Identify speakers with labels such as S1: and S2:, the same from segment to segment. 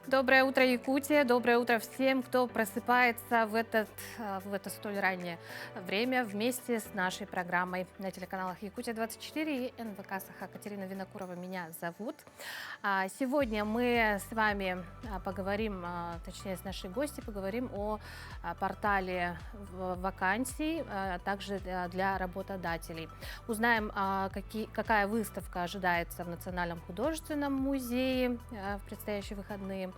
S1: Доброе утро, Якутия! Доброе утро всем, кто просыпается в это столь раннее время вместе с нашей программой на телеканалах Якутия-24 и НВК Саха. Катерина Винокурова меня зовут. Сегодня мы с вами поговорим, точнее с нашей гостью, поговорим о портале вакансий, а также для работодателей. Узнаем, какая выставка ожидается в Национальном художественном музее в предстоящие выходные,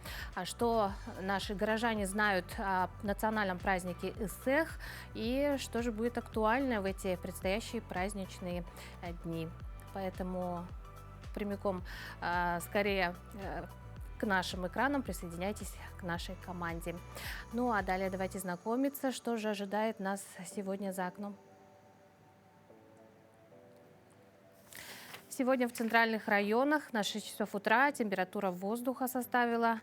S1: что наши горожане знают о национальном празднике Исэх и что же будет актуально в эти предстоящие праздничные дни. Поэтому прямиком скорее к нашим экранам присоединяйтесь к нашей команде. Ну а далее давайте знакомиться, что же ожидает нас сегодня за окном. Сегодня в центральных районах на 6 часов утра температура воздуха составила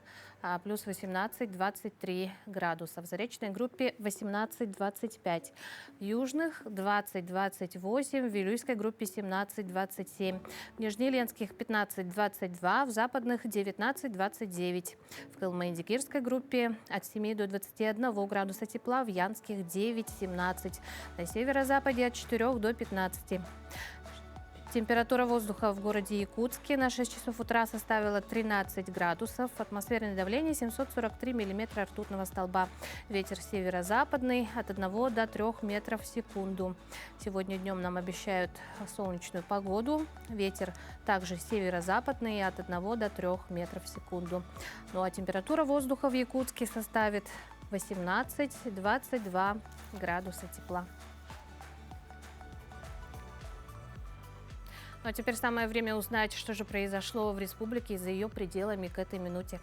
S1: плюс 18-23 градуса. В заречной группе 18-25. В южных 20-28. В Вилюйской группе 17-27. В Нижнеленских 15-22. В западных 19-29. В Кылмыцкой группе от 7 до 21 градуса тепла. В Янских 9-17. На северо-западе от 4 до 15. Температура воздуха в городе Якутске на 6 часов утра составила 13 градусов. Атмосферное давление 743 миллиметра ртутного столба. Ветер северо-западный от 1 до 3 метров в секунду. Сегодня днем нам обещают солнечную погоду. Ветер также северо-западный от 1 до 3 метров в секунду. Ну а температура воздуха в Якутске составит 18-22 градуса тепла. Ну а теперь самое время узнать, что же произошло в республике и за ее пределами к этой минуте.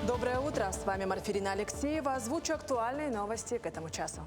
S2: Доброе утро! С вами Марфирина Алексеева. Озвучу актуальные новости к этому часу.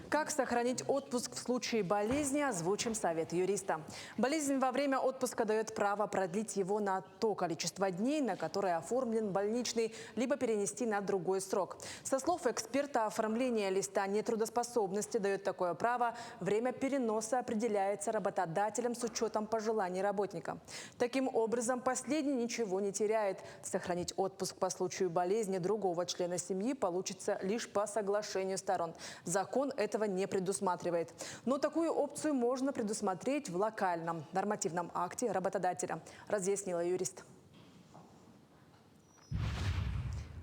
S2: Как сохранить отпуск в случае болезни, озвучим совет юриста. Болезнь во время отпуска дает право продлить его на то количество дней, на которое оформлен больничный, либо перенести на другой срок. Со слов эксперта, оформление листа нетрудоспособности дает такое право. Время переноса определяется работодателем с учетом пожеланий работника. Таким образом, последний ничего не теряет. Сохранить отпуск по случаю болезни другого члена семьи получится лишь по соглашению сторон. Закон этого не предусматривает. Но такую опцию можно предусмотреть в локальном нормативном акте работодателя, разъяснила юрист.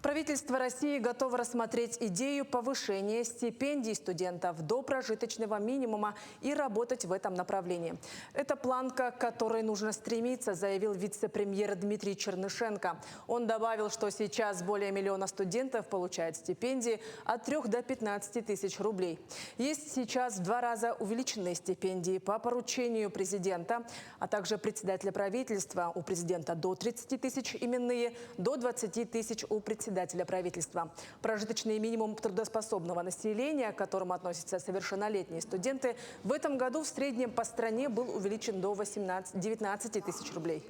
S2: Правительство России готово рассмотреть идею повышения стипендий студентов до прожиточного минимума и работать в этом направлении. Это планка, к которой нужно стремиться, заявил вице-премьер Дмитрий Чернышенко. Он добавил, что сейчас более миллиона студентов получают стипендии от 3 до 15 тысяч рублей. Есть сейчас в 2 раза увеличенные стипендии по поручению президента, а также председателя правительства. У президента до 30 тысяч именные, до 20 тысяч у председателя правительства. Прожиточный минимум трудоспособного населения, к которому относятся совершеннолетние студенты, в этом году в среднем по стране был увеличен до 19 тысяч рублей.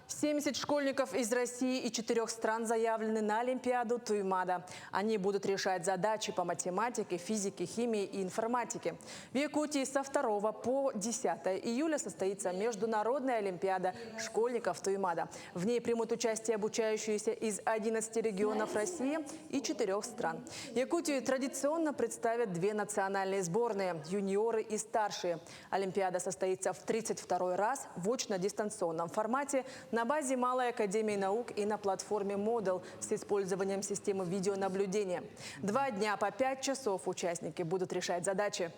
S2: 70 школьников из России и 4 стран заявлены на Олимпиаду Туймада. Они будут решать задачи по математике, физике, химии и информатике. В Якутии со 2 по 10 июля состоится Международная Олимпиада школьников Туймада. В ней примут участие обучающиеся из 11 регионов России и 4 стран. Якутию традиционно представят 2 национальные сборные – юниоры и старшие. Олимпиада состоится в 32-й раз в очно-дистанционном формате на базе Малой академии наук и на платформе Moodle с использованием системы видеонаблюдения. 2 дня по 5 часов участники будут решать задачи.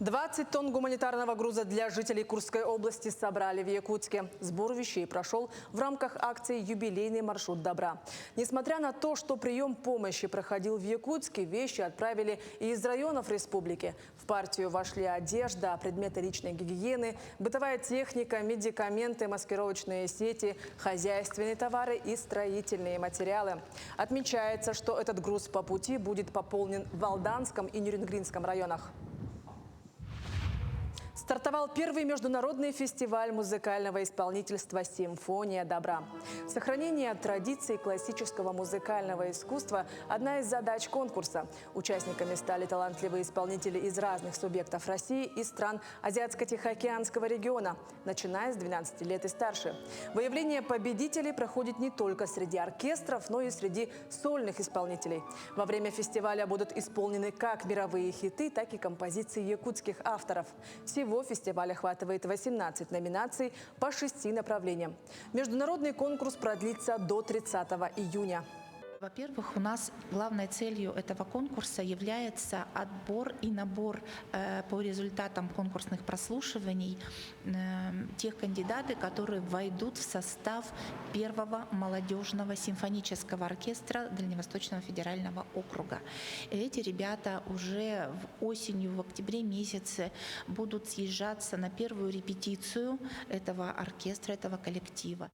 S2: 20 тонн гуманитарного груза для жителей Курской области собрали в Якутске. Сбор вещей прошел в рамках акции «Юбилейный маршрут добра». Несмотря на то, что прием помощи проходил в Якутске, вещи отправили и из районов республики. В партию вошли одежда, предметы личной гигиены, бытовая техника, медикаменты, маскировочные сети, хозяйственные товары и строительные материалы. Отмечается, что этот груз по пути будет пополнен в Алданском и Нюрнбергском районах. Стартовал первый международный фестиваль музыкального исполнительства «Симфония добра». Сохранение традиций классического музыкального искусства – одна из задач конкурса. Участниками стали талантливые исполнители из разных субъектов России и стран Азиатско-Тихоокеанского региона, начиная с 12 лет и старше. Выявление победителей проходит не только среди оркестров, но и среди сольных исполнителей. Во время фестиваля будут исполнены как мировые хиты, так и композиции якутских авторов. Всего фестиваль охватывает 18 номинаций по 6 направлениям. Международный конкурс продлится до 30 июня.
S3: Во-первых, у нас главной целью этого конкурса является отбор и набор по результатам конкурсных прослушиваний тех кандидатов, которые войдут в состав первого молодежного симфонического оркестра Дальневосточного федерального округа. И эти ребята уже осенью, в октябре месяце будут съезжаться на первую репетицию этого оркестра, этого коллектива.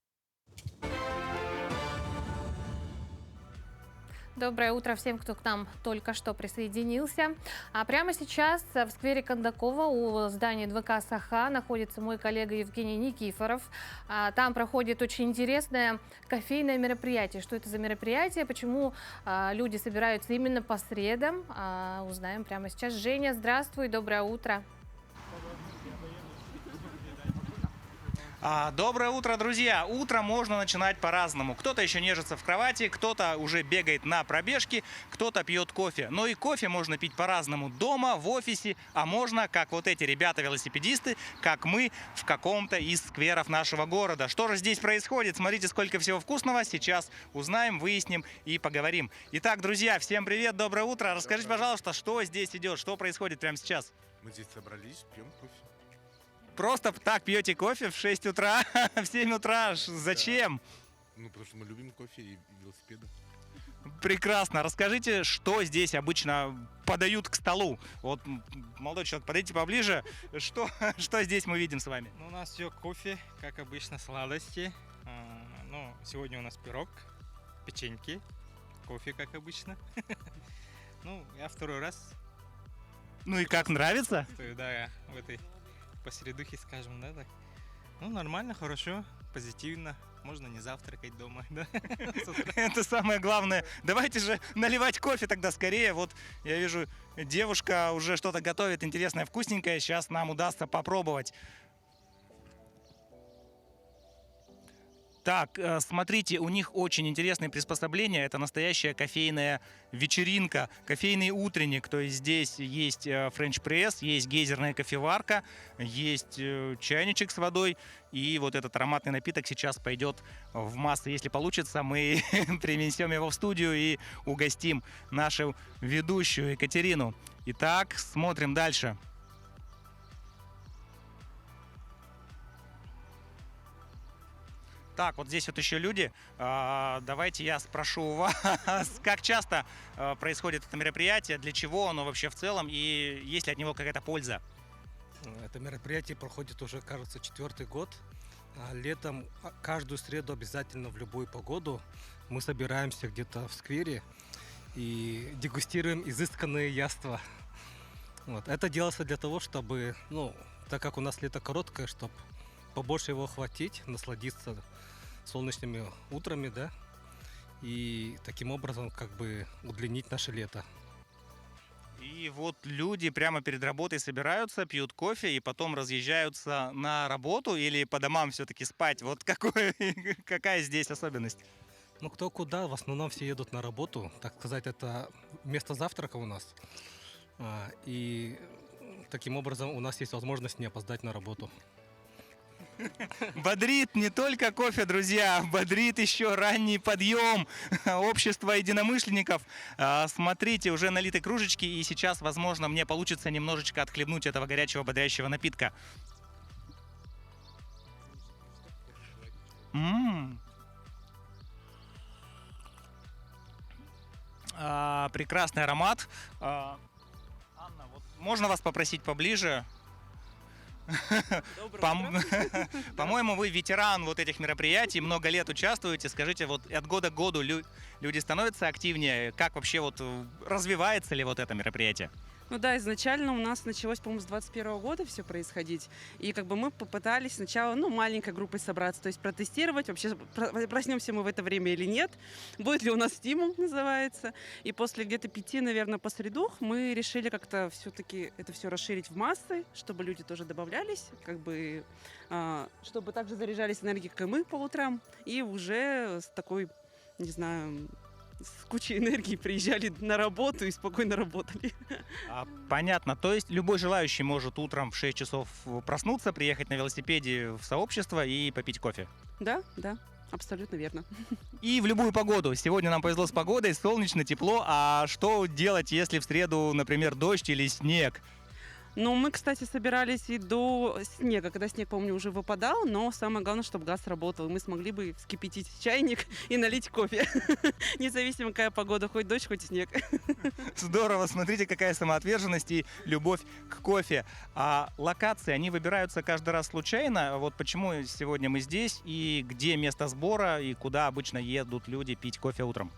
S1: Доброе утро всем, кто к нам только что присоединился. А прямо сейчас в сквере Кондакова у здания ДВК «Саха» находится мой коллега Евгений Никифоров. Там проходит очень интересное кофейное мероприятие. Что это за мероприятие, почему люди собираются именно по средам, узнаем прямо сейчас. Женя, здравствуй, доброе утро.
S4: Доброе утро, друзья! Утро можно начинать по-разному. Кто-то еще нежится в кровати, кто-то уже бегает на пробежке, кто-то пьет кофе. Но и кофе можно пить по-разному дома, в офисе, а можно, как вот эти ребята-велосипедисты, как мы, в каком-то из скверов нашего города. Что же здесь происходит? Смотрите, сколько всего вкусного. Сейчас узнаем, выясним и поговорим. Итак, друзья, всем привет, доброе утро. Расскажите, пожалуйста, что здесь идет, что происходит прямо сейчас?
S5: Мы здесь собрались, пьем кофе.
S4: Просто так пьете кофе в 6 утра, в 7 утра? Зачем?
S5: Ну, потому что мы любим кофе и велосипеды.
S4: Прекрасно. Расскажите, что здесь обычно подают к столу? Вот, молодой человек, подойдите поближе. Что здесь мы видим с вами?
S6: Ну, у нас все кофе, как обычно, сладости. Ну, сегодня у нас пирог, печеньки, кофе, как обычно. Ну, я второй раз
S4: Ну и как, нравится?
S6: стою, да, в этой посередухе, скажем, да, так. Ну, нормально, хорошо, позитивно. Можно не завтракать дома, да, с утра.
S4: Это самое главное. Давайте же наливать кофе тогда скорее. Вот я вижу, девушка уже что-то готовит интересное, вкусненькое. Сейчас нам удастся попробовать. Так, смотрите, у них очень интересные приспособления. Это настоящая кофейная вечеринка, кофейный утренник. То есть здесь есть френч-пресс, есть гейзерная кофеварка, есть чайничек с водой. И вот этот ароматный напиток сейчас пойдет в массу. Если получится, мы принесем его в студию и угостим нашу ведущую Екатерину. Итак, смотрим дальше. Так, вот здесь вот еще люди. Давайте я спрошу у вас, как часто происходит это мероприятие, для чего оно вообще в целом и есть ли от него какая-то польза?
S7: Это мероприятие проходит уже, кажется, 4-й год. Летом каждую среду обязательно в любую погоду мы собираемся где-то в сквере и дегустируем изысканные яства. Вот. Это делается для того, чтобы, ну, так как у нас лето короткое, чтобы побольше его охватить, насладиться солнечными утрами, да, и таким образом как бы удлинить наше лето.
S4: И вот люди прямо перед работой собираются, пьют кофе и потом разъезжаются на работу или по домам все-таки спать. Вот какая здесь особенность?
S7: Ну, кто куда, в основном все едут на работу, так сказать, это место завтрака у нас. И таким образом у нас есть возможность не опоздать на работу.
S4: Бодрит не только кофе, друзья, бодрит еще ранний подъем общества единомышленников. Смотрите, уже налиты кружечки, и сейчас, возможно, мне получится немножечко отхлебнуть этого горячего бодрящего напитка. Прекрасный аромат. Анна, вот можно вас попросить поближе? По-моему, вы ветеран вот этих мероприятий, много лет участвуете. Скажите, вот от года к году люди становятся активнее? Как вообще вот развивается ли вот это мероприятие?
S8: Ну да, изначально у нас началось, по-моему, с 21 года все происходить. И как бы мы попытались сначала, ну, маленькой группой собраться, то есть протестировать, вообще проснемся мы в это время или нет, будет ли у нас стимул, называется. И после где-то 5, наверное, посредух мы решили как-то все-таки это все расширить в массы, чтобы люди тоже добавлялись, как бы, чтобы также заряжались энергией, как и мы по утрам, и уже с такой, не знаю, с кучей энергии приезжали на работу и спокойно работали.
S4: Понятно. То есть любой желающий может утром в 6 часов проснуться, приехать на велосипеде в сообщество и попить кофе.
S8: Да, да, абсолютно верно.
S4: И в любую погоду. Сегодня нам повезло с погодой, солнечно, тепло. А что делать, если в среду, например, дождь или снег?
S8: Ну, мы, кстати, собирались и до снега, когда снег, помню, уже выпадал, но самое главное, чтобы газ работал, и мы смогли бы вскипятить чайник и налить кофе. Независимо, какая погода, хоть дождь, хоть снег.
S4: Здорово, смотрите, какая самоотверженность и любовь к кофе. А локации, они выбираются каждый раз случайно? Вот почему сегодня мы здесь, и где место сбора, и куда обычно едут люди пить кофе утром?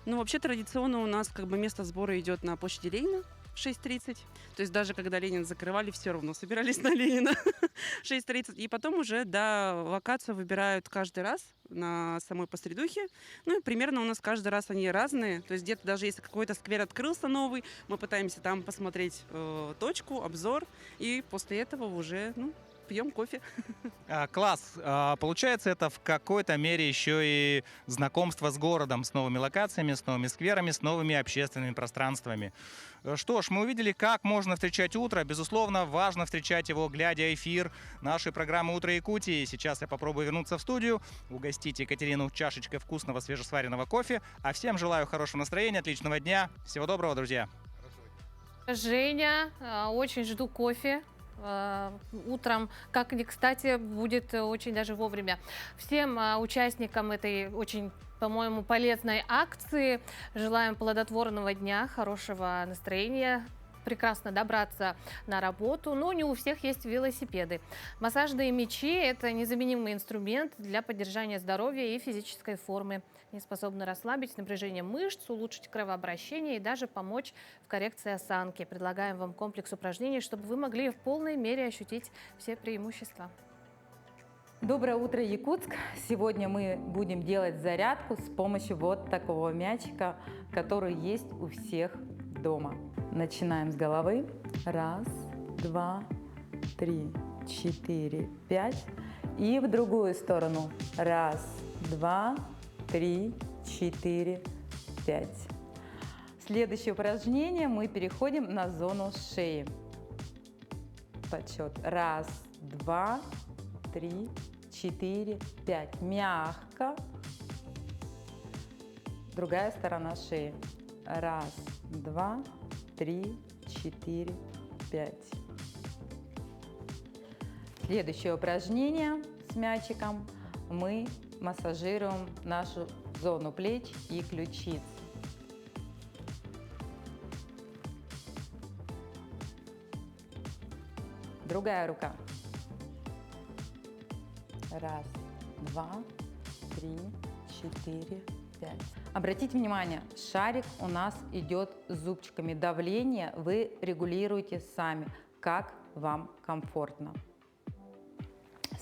S8: Ну, вообще, традиционно у нас как бы место сбора идет на площади Ленина. 6:30. То есть даже когда Ленин закрывали, все равно собирались на Ленина. 6:30. И потом уже, да, локацию выбирают каждый раз на самой посредухе. Ну и примерно у нас каждый раз они разные. То есть где-то даже если какой-то сквер открылся новый, мы пытаемся там посмотреть точку, обзор. И после этого уже, ну, пьем кофе.
S4: Класс. Получается, это в какой-то мере еще и знакомство с городом, с новыми локациями, с новыми скверами, с новыми общественными пространствами. Что ж, мы увидели, как можно встречать утро. Безусловно, важно встречать его, глядя эфир нашей программы «Утро Якутии». Сейчас я попробую вернуться в студию, угостить Екатерину чашечкой вкусного свежесваренного кофе. А всем желаю хорошего настроения, отличного дня. Всего доброго, друзья.
S1: Женя, очень жду кофе. Утром, как ни кстати, будет очень даже вовремя. Всем участникам этой очень, по-моему, полезной акции желаем плодотворного дня, хорошего настроения, прекрасно добраться на работу, но не у всех есть велосипеды. Массажные мячи – это незаменимый инструмент для поддержания здоровья и физической формы. Они способны расслабить напряжение мышц, улучшить кровообращение и даже помочь в коррекции осанки. Предлагаем вам комплекс упражнений, чтобы вы могли в полной мере ощутить все преимущества.
S9: Доброе утро, Якутск! Сегодня мы будем делать зарядку с помощью вот такого мячика, который есть у всех дома. Начинаем с головы. 1, 2, 3, 4, 5. И в другую сторону. 1, 2, 3, 4, 5. Следующее упражнение мы переходим на зону шеи. Подсчет. 1, 2, 3, 4, 5. Мягко. Другая сторона шеи. 1, 2, 3, 4, 5. Следующее упражнение с мячиком. Мы массажируем нашу зону плеч и ключиц. Другая рука. 1, 2, 3, 4, 5. Обратите внимание, шарик у нас идет с зубчиками. Давление вы регулируете сами, как вам комфортно.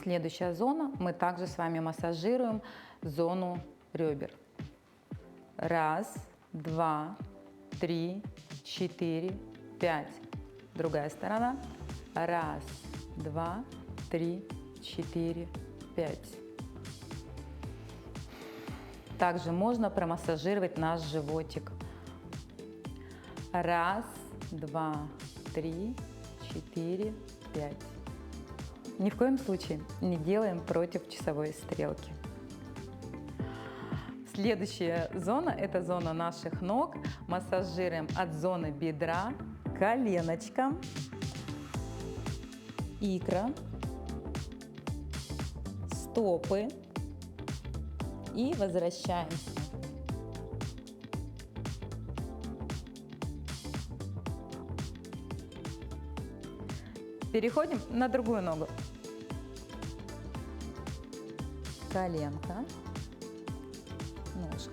S9: Следующая зона, мы также с вами массажируем зону ребер. 1, 2, 3, 4, 5. Другая сторона. 1, 2, 3, 4, 5. Также можно промассажировать наш животик. 1, 2, 3, 4, 5. Ни в коем случае не делаем против часовой стрелки. Следующая зона – это зона наших ног. Массажируем от зоны бедра, коленочка, икра, стопы и возвращаемся. Переходим на другую ногу. Коленка, ножка,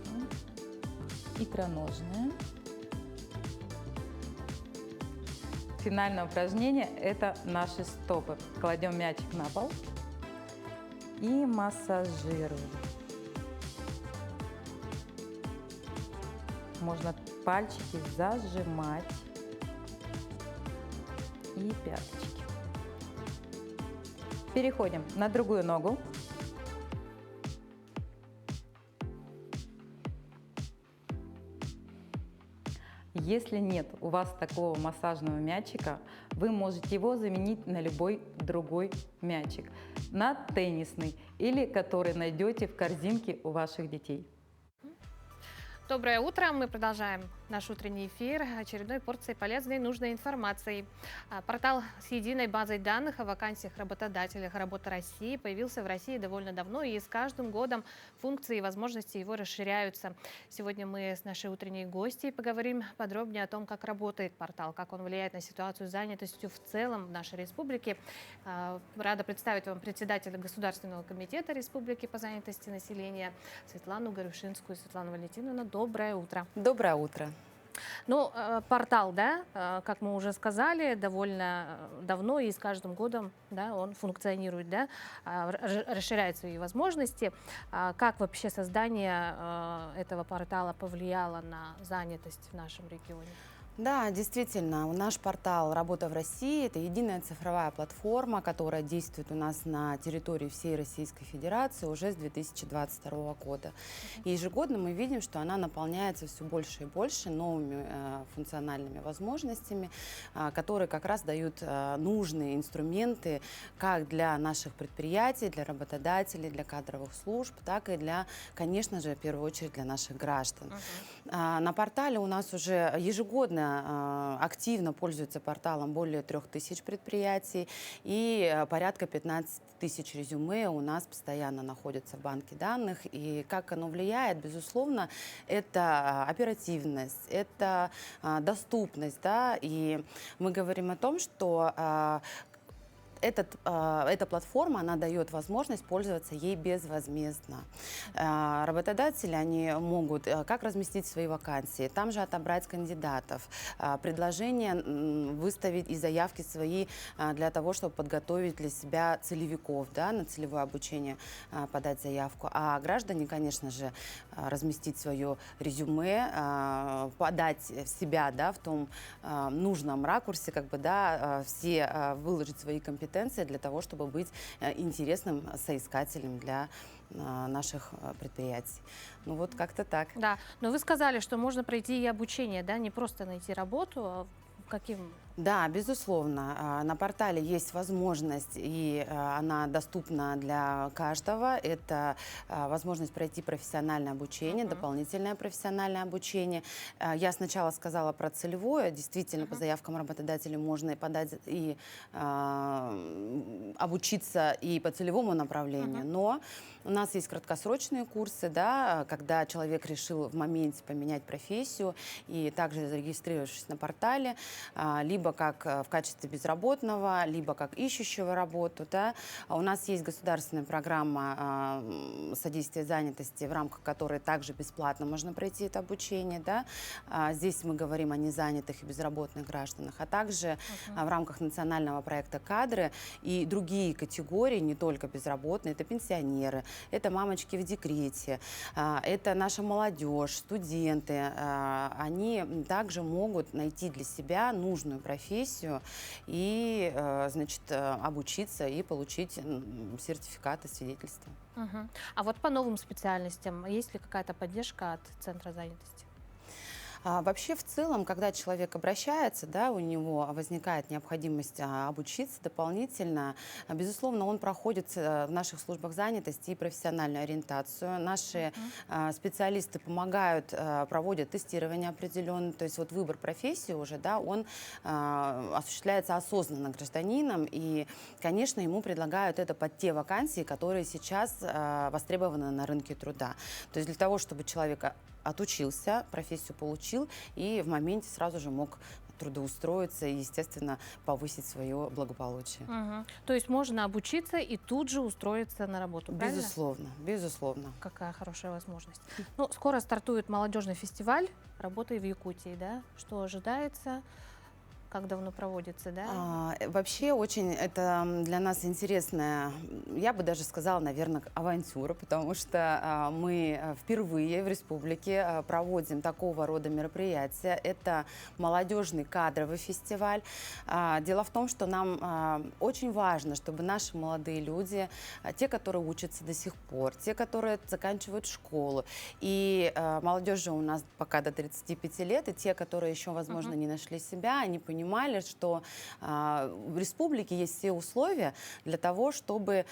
S9: икроножная, Финальное упражнение – это наши стопы. Кладем мячик на пол и массажируем. Можно пальчики зажимать и пяточки. Переходим на другую ногу. Если нет у вас такого массажного мячика, вы можете его заменить на любой другой мячик. На теннисный или который найдете в корзинке у ваших детей.
S1: Доброе утро. Мы продолжаем наш утренний эфир очередной порцией полезной и нужной информации. Портал с единой базой данных о вакансиях работодателях «Работа России» появился в России довольно давно, и с каждым годом функции и возможности его расширяются. Сегодня мы с нашей утренней гостьей поговорим подробнее о том, как работает портал, как он влияет на ситуацию с занятостью в целом в нашей республике. Рада представить вам председателя Государственного комитета Республики по занятости населения Светлану Горюшинскую. Светлана Валентиновна, доброе утро.
S10: Доброе утро.
S1: Ну, портал, да, как мы уже сказали, довольно давно и с каждым годом, да, он функционирует, да, расширяет свои возможности. Как вообще создание этого портала повлияло на занятость в нашем регионе?
S10: Да, действительно, наш портал «Работа в России» — это единая цифровая платформа, которая действует у нас на территории всей Российской Федерации уже с 2022 года. И ежегодно мы видим, что она наполняется все больше и больше новыми функциональными возможностями, которые как раз дают нужные инструменты как для наших предприятий, для работодателей, для кадровых служб, так и для, конечно же, в первую очередь для наших граждан. На портале у нас уже ежегодно активно пользуются порталом более 3000 предприятий, и порядка 15 тысяч резюме у нас постоянно находятся в банке данных. И как оно влияет, безусловно, это оперативность, это доступность, да, и мы говорим о том, что эта платформа, она дает возможность пользоваться ей безвозмездно. Работодатели, они могут как разместить свои вакансии, там же отобрать кандидатов, предложения выставить и заявки свои для того, чтобы подготовить для себя целевиков, да, на целевое обучение подать заявку. А граждане, конечно же, разместить свое резюме, подать себя, да, в том нужном ракурсе, как бы, да, все выложить свои компетенции для того, чтобы быть интересным соискателем для наших предприятий. Ну вот как-то так.
S1: Да, но вы сказали, что можно пройти и обучение, да, не просто найти работу, а каким?
S10: Да, безусловно. На портале есть возможность, и она доступна для каждого. Это возможность пройти профессиональное обучение, дополнительное профессиональное обучение. Я сначала сказала про целевое. Действительно, по заявкам работодателей можно и подать, и обучиться и по целевому направлению. Но у нас есть краткосрочные курсы, да, когда человек решил в моменте поменять профессию, и также зарегистрировавшись на портале, либо как в качестве безработного, либо как ищущего работу. Да. У нас есть государственная программа содействия занятости, в рамках которой также бесплатно можно пройти это обучение. Да. Здесь мы говорим о незанятых и безработных гражданах, а также в рамках национального проекта «Кадры» и другие категории, не только безработные, это пенсионеры, это мамочки в декрете, это наша молодежь, студенты. Они также могут найти для себя нужную профессию и, значит, обучиться и получить сертификаты, свидетельства.
S1: А вот по новым специальностям есть ли какая-то поддержка от Центра занятости?
S10: Вообще, в целом, когда человек обращается, да, у него возникает необходимость обучиться дополнительно, безусловно, он проходит в наших службах занятости и профессиональную ориентацию. Наши специалисты помогают, проводят тестирование определенное, то есть вот выбор профессии уже, да, он осуществляется осознанно гражданином, и, конечно, ему предлагают это под те вакансии, которые сейчас востребованы на рынке труда. То есть для того, чтобы человек отучился, профессию получил и в моменте сразу же мог трудоустроиться и, естественно, повысить свое благополучие.
S1: То есть можно обучиться и тут же устроиться на работу, правильно?
S10: Безусловно, безусловно.
S1: Какая хорошая возможность. Ну, скоро стартует молодежный фестиваль «Работай в Якутии», да? Что ожидается? Как давно проводится, да?
S10: Вообще очень это для нас интересная, я бы даже сказала, наверное, авантюра, потому что мы впервые в республике проводим такого рода мероприятия. Это молодежный кадровый фестиваль. Дело в том, что нам очень важно, чтобы наши молодые люди, те, которые учатся до сих пор, те, которые заканчивают школу, и молодежь же у нас пока до 35 лет, и те, которые еще, возможно, не нашли себя, они понимали, что в республике есть все условия для того, чтобы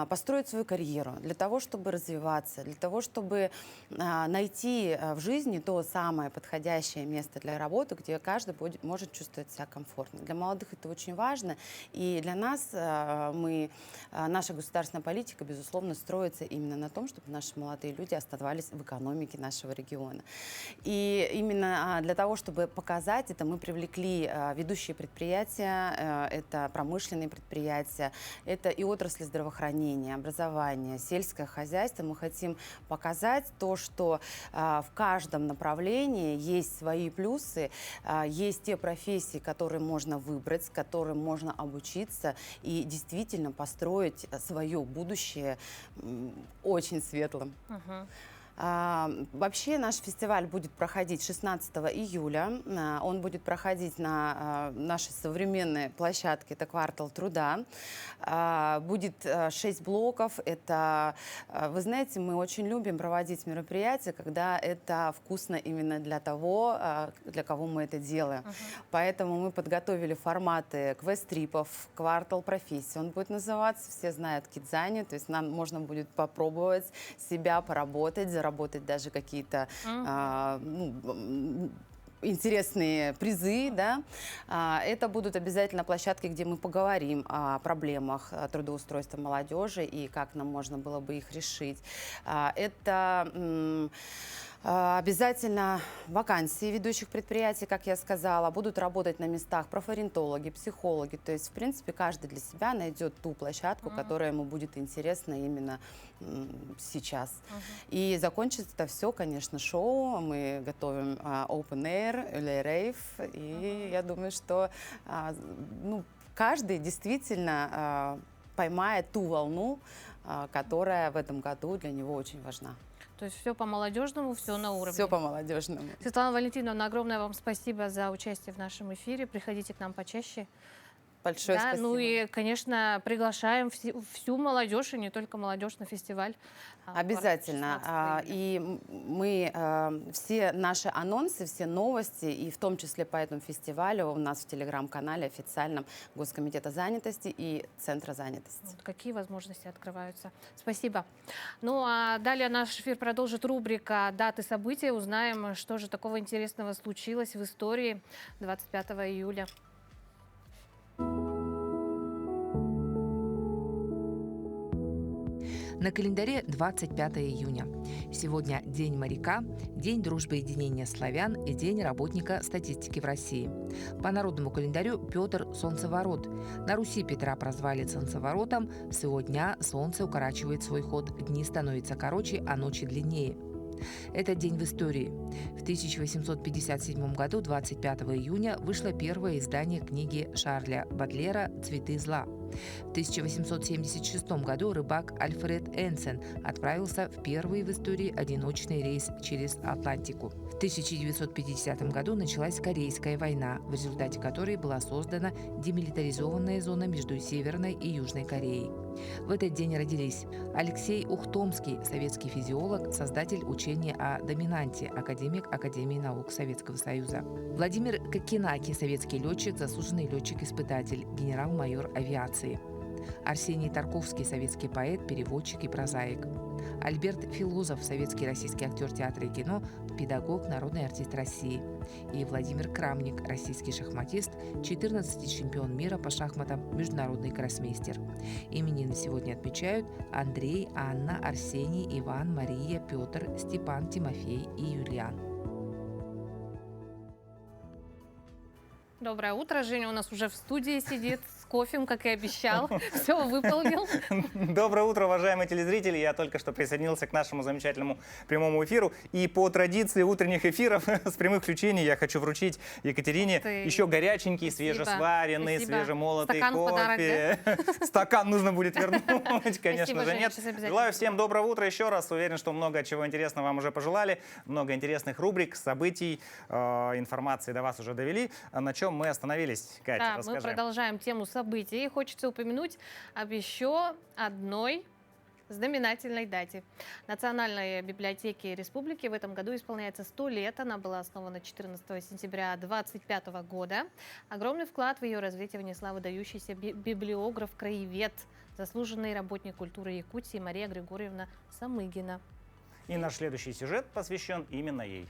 S10: построить свою карьеру, для того, чтобы развиваться, для того, чтобы найти в жизни то самое подходящее место для работы, где каждый может чувствовать себя комфортно. Для молодых это очень важно, и для нас наша государственная политика, безусловно, строится именно на том, чтобы наши молодые люди оставались в экономике нашего региона. И именно для того, чтобы показать это, мы привлекли ведущие предприятия, это промышленные предприятия, это и отрасли здравоохранения, образования, сельское хозяйство. Мы хотим показать то, что в каждом направлении есть свои плюсы, есть те профессии, которые можно выбрать, которым можно обучиться и действительно построить свое будущее очень светлым. Вообще наш фестиваль будет проходить 16 июля. Он будет проходить на нашей современной площадке, это «Квартал труда». Будет 6 блоков. Это, вы знаете, мы очень любим проводить мероприятия, когда это вкусно именно для того, для кого мы это делаем. Поэтому мы подготовили форматы квест-трипов, «Квартал профессии». Он будет называться, все знают Кидзани, то есть нам можно будет попробовать себя, поработать, заработать даже какие-то интересные призы, да. Это будут обязательно площадки, где мы поговорим о проблемах трудоустройства молодежи и как нам можно было бы их решить. Это обязательно вакансии ведущих предприятий, как я сказала, будут работать на местах профориентологи, психологи. То есть, в принципе, каждый для себя найдет ту площадку, которая ему будет интересна именно сейчас. И закончится это все, конечно, шоу. Мы готовим Open Air, Early Rave. И я думаю, что каждый действительно поймает ту волну, которая в этом году для него очень важна.
S1: То есть все по-молодежному, все на уровне.
S10: Все по-молодежному.
S1: Светлана Валентиновна, огромное вам спасибо за участие в нашем эфире. Приходите к нам почаще.
S10: Большое спасибо.
S1: Ну и, конечно, приглашаем всю молодежь, и не только молодежь, на фестиваль.
S10: Обязательно. И мы все наши анонсы, все новости, и в том числе по этому фестивалю у нас в телеграм-канале официальном Госкомитета занятости и Центра занятости.
S1: Вот какие возможности открываются. Спасибо. Ну а далее наш эфир продолжит рубрика «Даты события». Узнаем, что же такого интересного случилось в истории 25 июля.
S11: На календаре 25 июня. Сегодня День моряка, День дружбы и единения славян и День работника статистики в России. По народному календарю Петр – солнцеворот. На Руси Петра прозвали солнцеворотом. С его дня солнце укорачивает свой ход, дни становятся короче, а ночи длиннее. Этот день в истории. В 1857 году, 25 июня, вышло первое издание книги Шарля Бодлера «Цветы зла». В 1876 году рыбак Альфред Энсен отправился в первый в истории одиночный рейс через Атлантику. В 1950 году началась Корейская война, в результате которой была создана демилитаризованная зона между Северной и Южной Кореей. В этот день родились Алексей Ухтомский, советский физиолог, создатель учения о доминанте, академик Академии наук Советского Союза. Владимир Кокенаки, советский летчик, заслуженный летчик-испытатель, генерал-майор авиации. Арсений Тарковский, советский поэт, переводчик и прозаик. Альберт Филозов, советский и российский актер театра и кино, педагог, народный артист России. И Владимир Крамник, российский шахматист, 14-й чемпион мира по шахматам, международный гроссмейстер. Именины сегодня отмечают Андрей, Анна, Арсений, Иван, Мария, Петр, Степан, Тимофей и Юлиан.
S1: Доброе утро. Женя у нас уже в студии сидит. кофе, как и обещал. Все выполнил.
S4: Доброе утро, уважаемые телезрители. Я только что присоединился к нашему замечательному прямому эфиру. И по традиции утренних эфиров с прямых включений я хочу вручить Екатерине еще горяченький, свежесваренный, свежемолотый
S1: Стакан в подарок,
S4: кофе. Стакан нужно будет вернуть, конечно же, нет.
S1: Женя, сейчас обязательно.
S4: Желаю всем доброго утра еще раз. Уверен, что много чего интересного вам уже пожелали. Много интересных рубрик, событий, информации до вас уже довели. На чем мы остановились, Катя,
S1: Да,
S4: расскажи.
S1: мы продолжаем тему событий. И хочется упомянуть об еще одной знаменательной дате. Национальной библиотеке республики в этом году исполняется 100 лет. Она была основана 14 сентября 1925 года. Огромный вклад в ее развитие внесла выдающийся библиограф-краевед, заслуженный работник культуры Якутии Мария Григорьевна Самыгина.
S4: И наш следующий сюжет посвящен именно ей.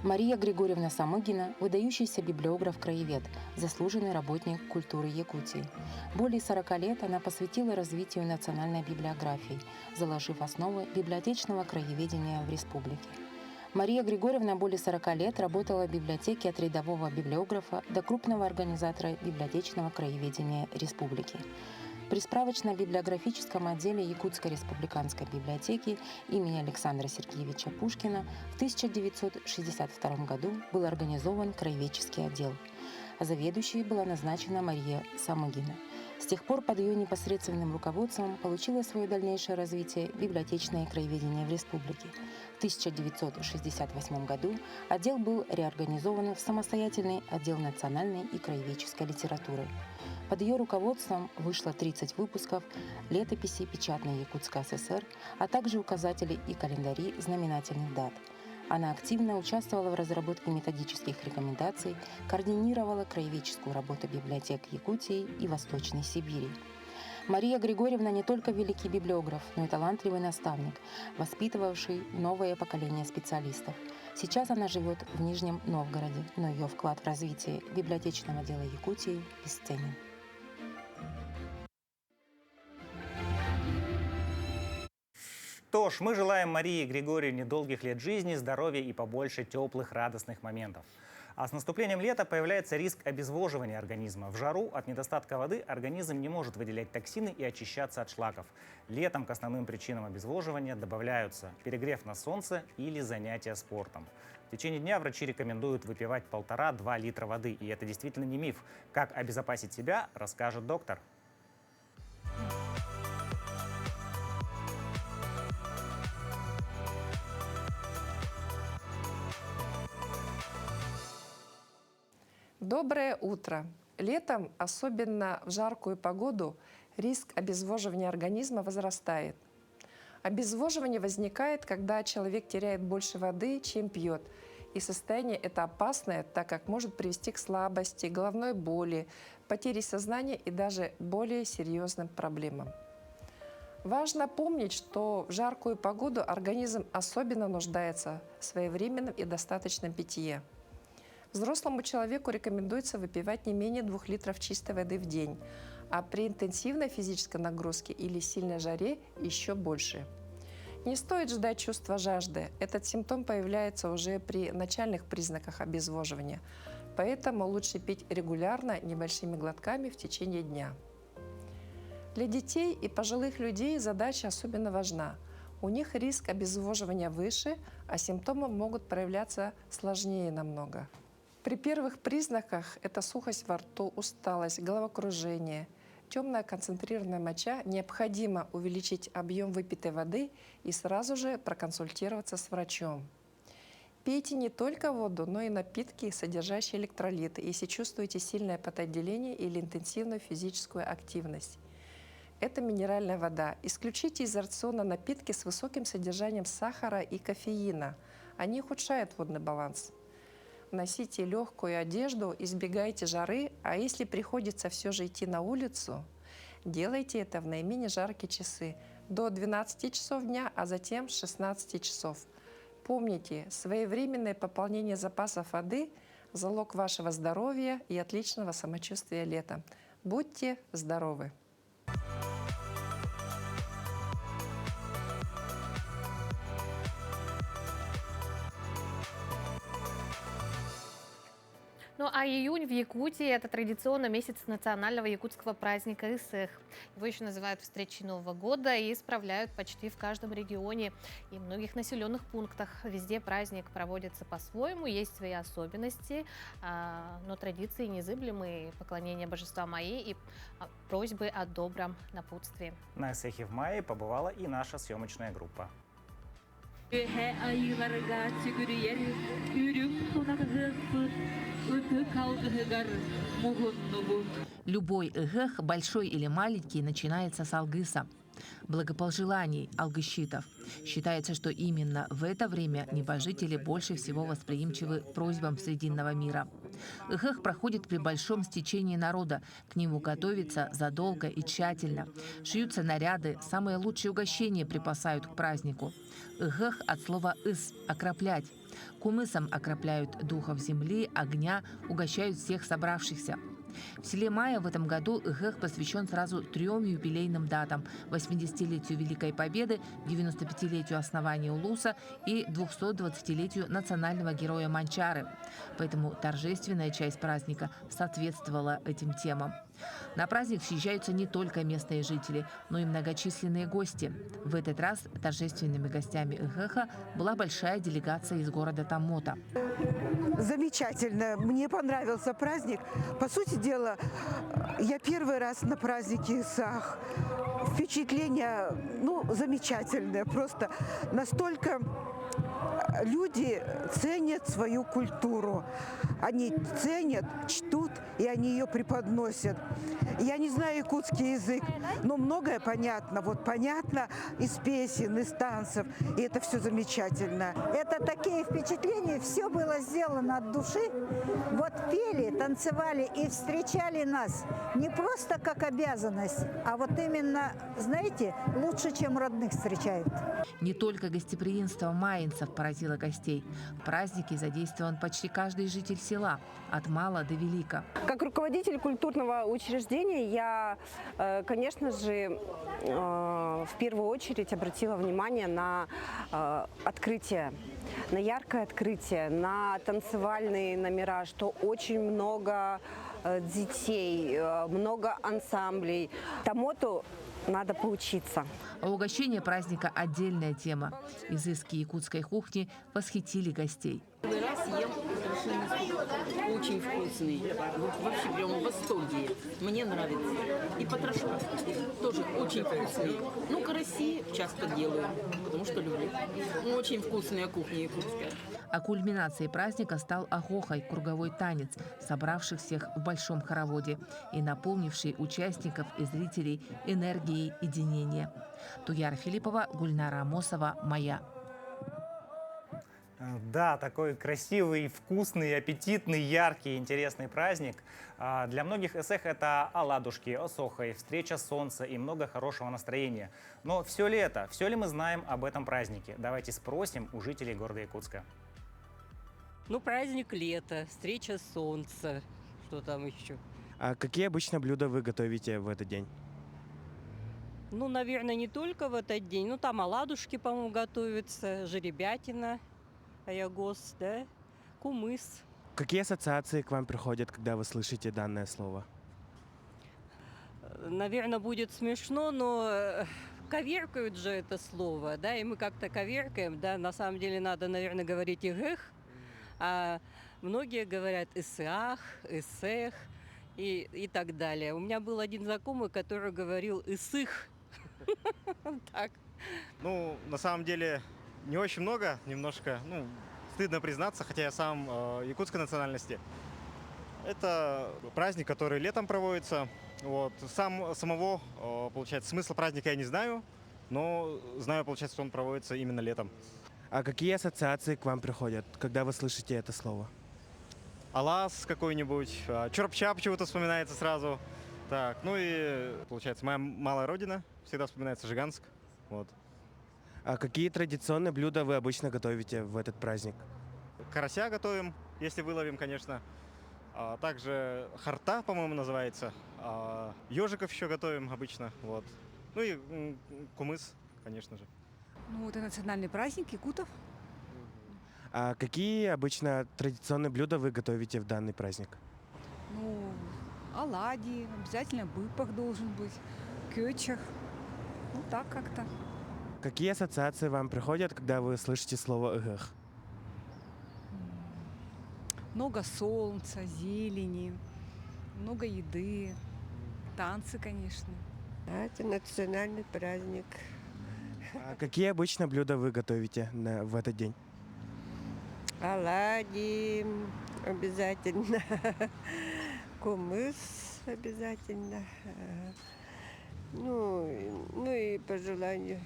S12: Мария Григорьевна Самыгина – выдающийся библиограф-краевед, заслуженный работник культуры Якутии. Более 40 лет она посвятила развитию национальной библиографии, заложив основы библиотечного краеведения в республике. Мария Григорьевна более 40 лет работала в библиотеке от рядового библиографа до крупного организатора библиотечного краеведения республики. При справочно-библиографическом отделе Якутской республиканской библиотеки имени Александра Сергеевича Пушкина в 1962 году был организован краеведческий отдел, а заведующей была назначена Мария Самыгина. С тех пор под ее непосредственным руководством получило свое дальнейшее развитие библиотечное краеведение в республике. В 1968 году отдел был реорганизован в самостоятельный отдел национальной и краеведческой литературы. Под ее руководством вышло 30 выпусков летописи печатной Якутской ССР, а также указатели и календари знаменательных дат. Она активно участвовала в разработке методических рекомендаций, координировала краеведческую работу библиотек Якутии и Восточной Сибири. Мария Григорьевна не только великий библиограф, но и талантливый наставник, воспитывавший новое поколение специалистов. Сейчас она живет в Нижнем Новгороде, но ее вклад в развитие библиотечного дела Якутии бесценен.
S4: Что ж, мы желаем Марии Григорьевне долгих лет жизни, здоровья и побольше теплых, радостных моментов. А с наступлением лета появляется риск обезвоживания организма. В жару от недостатка воды организм не может выделять токсины и очищаться от шлаков. Летом к основным причинам обезвоживания добавляются перегрев на солнце или занятия спортом. В течение дня врачи рекомендуют выпивать 1,5–2 литра воды. И это действительно не миф. Как обезопасить себя, расскажет доктор.
S13: Доброе утро! Летом, особенно в жаркую погоду, риск обезвоживания организма возрастает. Обезвоживание возникает, когда человек теряет больше воды, чем пьет. И состояние это опасное, так как может привести к слабости, головной боли, потере сознания и даже более серьезным проблемам. Важно помнить, что в жаркую погоду организм особенно нуждается в своевременном и достаточном питье. Взрослому человеку рекомендуется выпивать не менее 2 литров чистой воды в день, а при интенсивной физической нагрузке или сильной жаре еще больше. Не стоит ждать чувства жажды. Этот симптом появляется уже при начальных признаках обезвоживания, поэтому лучше пить регулярно небольшими глотками в течение дня. Для детей и пожилых людей задача особенно важна. У них риск обезвоживания выше, а симптомы могут проявляться сложнее намного. При первых признаках это сухость во рту, усталость, головокружение, темная концентрированная моча, необходимо увеличить объем выпитой воды и сразу же проконсультироваться с врачом. Пейте не только воду, но и напитки, содержащие электролиты, если чувствуете сильное потоотделение или интенсивную физическую активность. Это минеральная вода. Исключите из рациона напитки с высоким содержанием сахара и кофеина. Они ухудшают водный баланс. Носите легкую одежду, избегайте жары, а если приходится все же идти на улицу, делайте это в наименее жаркие часы, до 12 часов дня, а затем с 16 часов. Помните, своевременное пополнение запасов воды – залог вашего здоровья и отличного самочувствия летом. Будьте здоровы!
S1: Ну а июнь в Якутии – это традиционно месяц национального якутского праздника Исэх. Его еще называют встречей Нового года и справляют почти в каждом регионе и многих населенных пунктах. Везде праздник проводится по-своему, есть свои особенности, но традиции незыблемые: поклонение божества Майи и просьбы о добром напутствии.
S14: На Исэхе в мае побывала и наша съемочная группа.
S11: Любой эгэх, большой или маленький, начинается с алгыса, благопожеланий алгыщитов. Считается, что именно в это время небожители больше всего восприимчивы к просьбам Срединного мира. Эгэх проходит при большом стечении народа. К нему готовятся задолго и тщательно. Шьются наряды, самые лучшие угощения припасают к празднику. Эгэх от слова «ыс» – «окроплять». Кумысом окропляют духов земли, огня, угощают всех собравшихся. В селе Майя в этом году эгэх посвящен сразу 3 юбилейным датам: 80-летию Великой Победы, 95-летию основания Улуса и 220-летию национального героя Манчары. Поэтому торжественная часть праздника соответствовала этим темам. На праздник съезжаются не только местные жители, но и многочисленные гости. В этот раз торжественными гостями эгэха была большая делегация из города Томмота.
S15: Замечательно. Мне понравился праздник. По сути дела, я первый раз на празднике Исах. Впечатление, замечательное. Просто настолько люди ценят свою культуру. Они ценят, чтут, и они ее преподносят. Я не знаю якутский язык, но многое понятно. Вот понятно из песен, из танцев, и это все замечательно.
S16: Это такие впечатления, все было сделано от души. Вот пели, танцевали и встречали нас не просто как обязанность, а вот именно, знаете, лучше, чем родных встречают.
S11: Не только гостеприимство майинцев поразило гостей. В празднике задействован почти каждый житель села, от мала до велика.
S17: Как руководитель культурного учреждения я, конечно же, в первую очередь обратила внимание на открытие, на яркое открытие, на танцевальные номера, что очень много детей, много ансамблей. Томмоту надо поучиться.
S11: А угощение праздника – отдельная тема. Изыски якутской кухни восхитили гостей.
S18: Первый раз ем потрошиный, очень вкусный. Вот вообще прям в восторге. Мне нравится. И потрошка тоже очень вкусный. Ну, караси часто делаю, потому что люблю. Ну, очень вкусная кухня якутская.
S11: А кульминацией праздника стал ахохай – круговой танец, собравших всех в большом хороводе и наполнивший участников и зрителей энергией единения. Туяра Филиппова, Гульнара Амосова, Майя.
S14: Да, такой красивый, вкусный, аппетитный, яркий, интересный праздник. Для многих Исэх – это оладушки, осохай, встреча солнца и много хорошего настроения. Но все ли это? Все ли мы знаем об этом празднике? Давайте спросим у жителей города Якутска.
S19: Ну, праздник лета, встреча солнца, что там еще.
S20: А какие обычно блюда вы готовите в этот день?
S19: Ну, наверное, не только в этот день. Ну, там оладушки, по-моему, готовятся, жеребятина, аягос, да, кумыс.
S20: Какие ассоциации к вам приходят, когда вы слышите данное слово?
S19: Наверное, будет смешно, но коверкают же это слово, да, и мы как-то коверкаем, да, на самом деле надо, наверное, говорить игэх, а многие говорят исах, исэх и так далее. У меня был один знакомый, который говорил исых. Так.
S21: Ну, на самом деле, не очень много, немножко, стыдно признаться, хотя я сам якутской национальности. Это праздник, который летом проводится. Вот. Самого, получается, смысла праздника я не знаю, но знаю, получается, что он проводится именно летом.
S20: А какие ассоциации к вам приходят, когда вы слышите это слово?
S21: Алас какой-нибудь, чорп-чап чего-то вспоминается сразу. Так, ну и, получается, моя малая родина, всегда вспоминается Жиганск. Вот.
S20: А какие традиционные блюда вы обычно готовите в этот праздник?
S21: Карася готовим, если выловим, конечно. Также харта, по-моему, называется. Ежиков еще готовим обычно. Вот. Ну и кумыс, конечно же.
S2: Ну, это национальный праздник якутов.
S20: А какие обычно традиционные блюда вы готовите в данный праздник?
S2: Ну, оладьи, обязательно быпах должен быть, кёчах. Ну, так как-то.
S20: Какие ассоциации вам приходят, когда вы слышите слово «эгэх»?
S2: Много солнца, зелени, много еды, танцы, конечно.
S22: Это национальный праздник.
S20: А какие обычно блюда вы готовите в этот день?
S22: Оладьи обязательно, кумыс обязательно, ну и по желанию.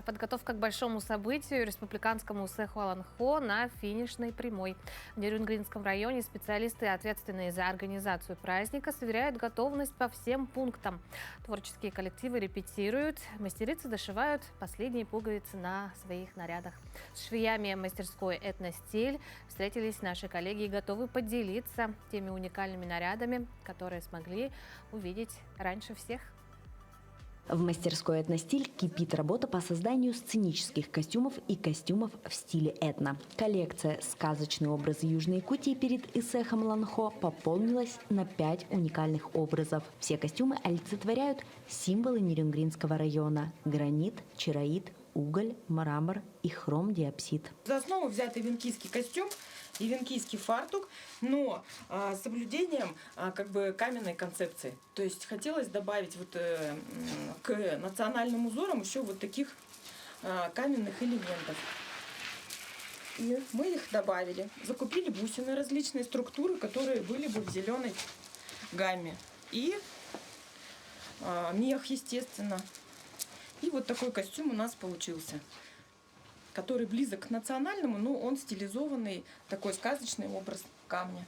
S1: Подготовка к большому событию, республиканскому Усеху Аланхо, на финишной прямой. В Нерюнгринском районе специалисты, ответственные за организацию праздника, сверяют готовность по всем пунктам. Творческие коллективы репетируют, мастерицы дошивают последние пуговицы на своих нарядах. С швеями мастерской «Этностиль» встретились наши коллеги и готовы поделиться теми уникальными нарядами, которые смогли увидеть раньше всех.
S23: В мастерской «Этностиль» кипит работа по созданию сценических костюмов и костюмов в стиле этно. Коллекция «Сказочный образ Южной Якутии» перед Исехом Ланхо пополнилась на 5 уникальных образов. Все костюмы олицетворяют символы Нерюнгринского района – гранит, чароит, уголь, мрамор и хром-диапсид.
S24: За основу взятый венкийский костюм и венкийский фартук, но с соблюдением каменной концепции. То есть хотелось добавить к национальным узорам еще вот таких каменных элементов. И мы их добавили. Закупили бусины различные структуры, которые были бы в зеленой гамме. И мех, естественно. И вот такой костюм у нас получился, который близок к национальному, но он стилизованный, такой сказочный образ камня.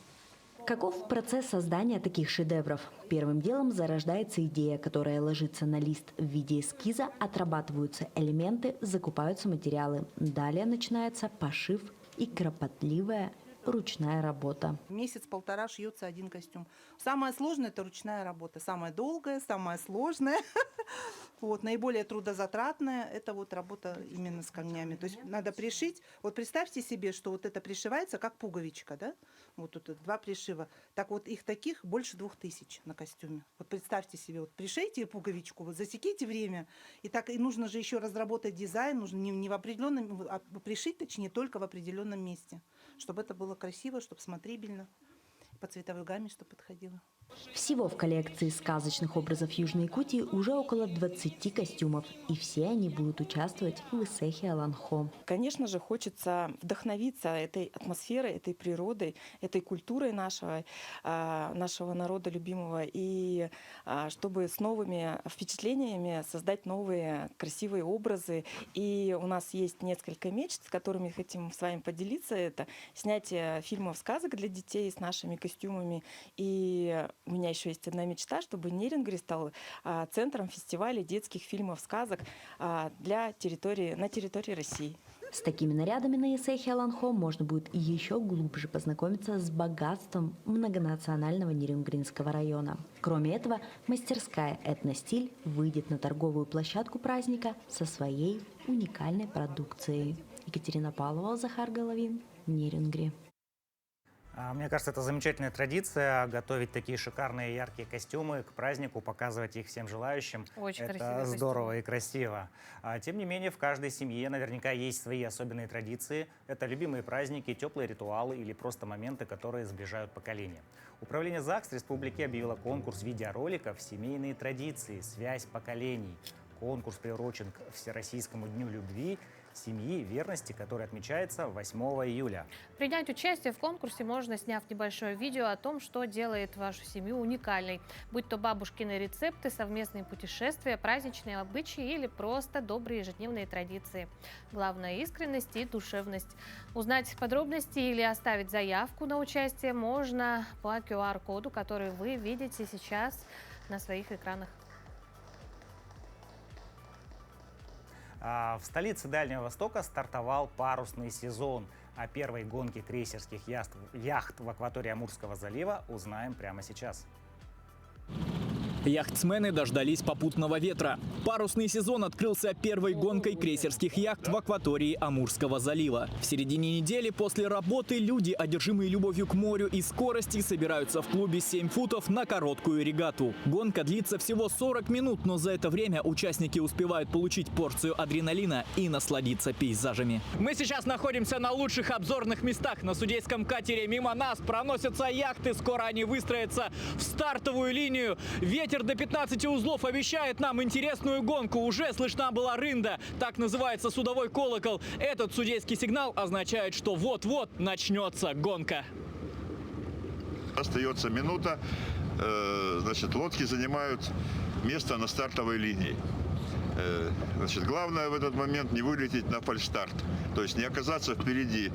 S23: Каков процесс создания таких шедевров? Первым делом зарождается идея, которая ложится на лист в виде эскиза, отрабатываются элементы, закупаются материалы. Далее начинается пошив и кропотливая ручная работа.
S25: Месяц-полтора шьется один костюм. Самое сложное – это ручная работа. Самая долгая, самая сложная, наиболее трудозатратная – это работа именно с камнями. То есть надо пришить. Вот представьте себе, что это пришивается как пуговичка, да? Вот тут 2 пришива. Так вот их таких больше 2000 на костюме. Вот представьте себе, пришейте пуговичку, засеките время. И нужно же еще разработать дизайн, нужно не в определенном, а пришить, точнее, только в определенном месте, чтобы это было красиво, чтобы смотрибельно, по цветовой гамме, чтобы подходило.
S23: Всего в коллекции сказочных образов Южной Якутии уже около 20 костюмов, и все они будут участвовать в Исехе Аланхо.
S24: Конечно же, хочется вдохновиться этой атмосферой, этой природой, этой культурой нашего народа любимого, и чтобы с новыми впечатлениями создать новые красивые образы. И у нас есть несколько мечт, с которыми хотим с вами поделиться. Это снятие фильмов сказок для детей с нашими костюмами. И у меня еще есть одна мечта, чтобы Нерюнгри стал центром фестиваля детских фильмов сказок на территории России.
S23: С такими нарядами на Исехе Аланхо можно будет еще глубже познакомиться с богатством многонационального Нерюнгринского района. Кроме этого, мастерская «Этностиль» выйдет на торговую площадку праздника со своей уникальной продукцией. Екатерина Павлова, Захар Головин, Нерюнгри.
S14: Мне кажется, это замечательная традиция — готовить такие шикарные яркие костюмы к празднику, показывать их всем желающим.
S1: Очень
S14: это здорово и красиво. Тем не менее, в каждой семье наверняка есть свои особенные традиции. Это любимые праздники, теплые ритуалы или просто моменты, которые сближают поколения. Управление ЗАГС Республики объявило конкурс видеороликов «Семейные традиции. Связь поколений». Конкурс приурочен к Всероссийскому дню любви, семьи, верности, который отмечается 8 июля.
S1: Принять участие в конкурсе можно, сняв небольшое видео о том, что делает вашу семью уникальной. Будь то бабушкины рецепты, совместные путешествия, праздничные обычаи или просто добрые ежедневные традиции. Главное – искренность и душевность. Узнать подробности или оставить заявку на участие можно по QR-коду, который вы видите сейчас на своих экранах.
S14: В столице Дальнего Востока стартовал парусный сезон. О первой гонке крейсерских яхт в акватории Амурского залива узнаем прямо сейчас.
S3: Яхтсмены дождались попутного ветра. Парусный сезон открылся первой гонкой крейсерских яхт в акватории Амурского залива. В середине недели после работы люди, одержимые любовью к морю и скорости, собираются в клубе 7 футов на короткую регату. Гонка длится всего 40 минут, но за это время участники успевают получить порцию адреналина и насладиться пейзажами. Мы сейчас находимся на лучших обзорных местах. На судейском катере мимо нас проносятся яхты. Скоро они выстроятся в стартовую линию. Ветер до 15 узлов обещает нам интересную гонку. Уже слышна была рында, так называется судовой колокол. Этот судейский сигнал означает, что вот-вот начнется гонка.
S5: Остается минута. Значит, лодки занимают место на стартовой линии. Значит, главное в этот момент не вылететь на фальшстарт, то есть не оказаться впереди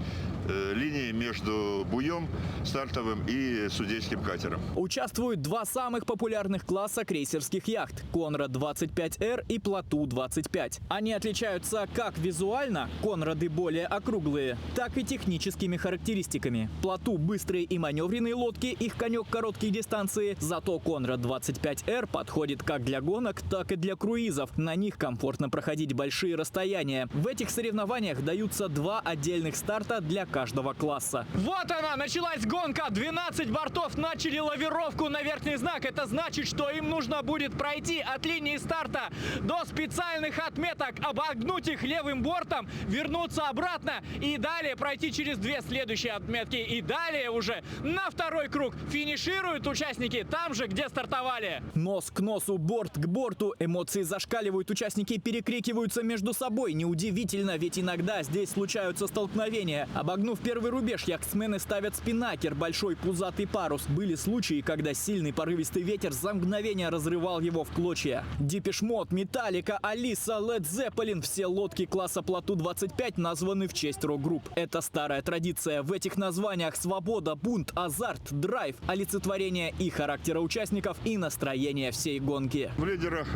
S5: линии между буем стартовым и судейским катером.
S3: Участвуют два самых популярных класса крейсерских яхт – Конрад 25R и Плоту 25. Они отличаются как визуально – Конрады более округлые, так и техническими характеристиками. Плоту – быстрые и маневренные лодки, их конек – короткие дистанции, зато Конрад 25R подходит как для гонок, так и для круизов. На них комфортно проходить большие расстояния. В этих соревнованиях даются два отдельных старта для каждого класса. Вот она, началась гонка. 12 бортов начали лавировку на верхний знак. Это значит, что им нужно будет пройти от линии старта до специальных отметок, обогнуть их левым бортом, вернуться обратно и далее пройти через две следующие отметки. И далее уже на второй круг финишируют участники там же, где стартовали. Нос к носу, борт к борту. Эмоции зашкаливают, участники перекрикиваются между собой. Неудивительно, ведь иногда здесь случаются столкновения. Обогнув первый рубеж, яхтсмены ставят спиннакер, большой пузатый парус. Были случаи, когда сильный порывистый ветер за мгновение разрывал его в клочья. Depeche Mode, Metallica, Алиса, Led Zeppelin – все лодки класса Плоту 25 названы в честь рок-групп. Это старая традиция. В этих названиях свобода, бунт, азарт, драйв, олицетворение и характера участников, и настроение всей гонки.
S5: В лидерах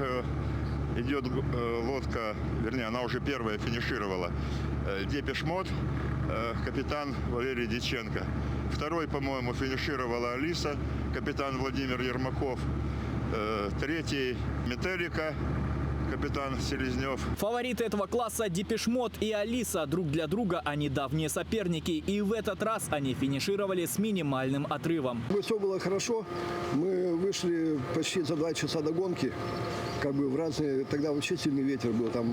S5: идет лодка, вернее, она уже первая финишировала. Depeche Mode, капитан Валерий Дьяченко. Второй, по-моему, финишировала Алиса, капитан Владимир Ермаков. Третий Metallica, капитан Селезнев.
S3: Фавориты этого класса Depeche Mode и Алиса. Друг для друга они давние соперники. И в этот раз они финишировали с минимальным отрывом.
S6: Все было хорошо. Мы вышли почти за 2 часа до гонки. Как бы в разные, тогда вообще сильный ветер был. Там,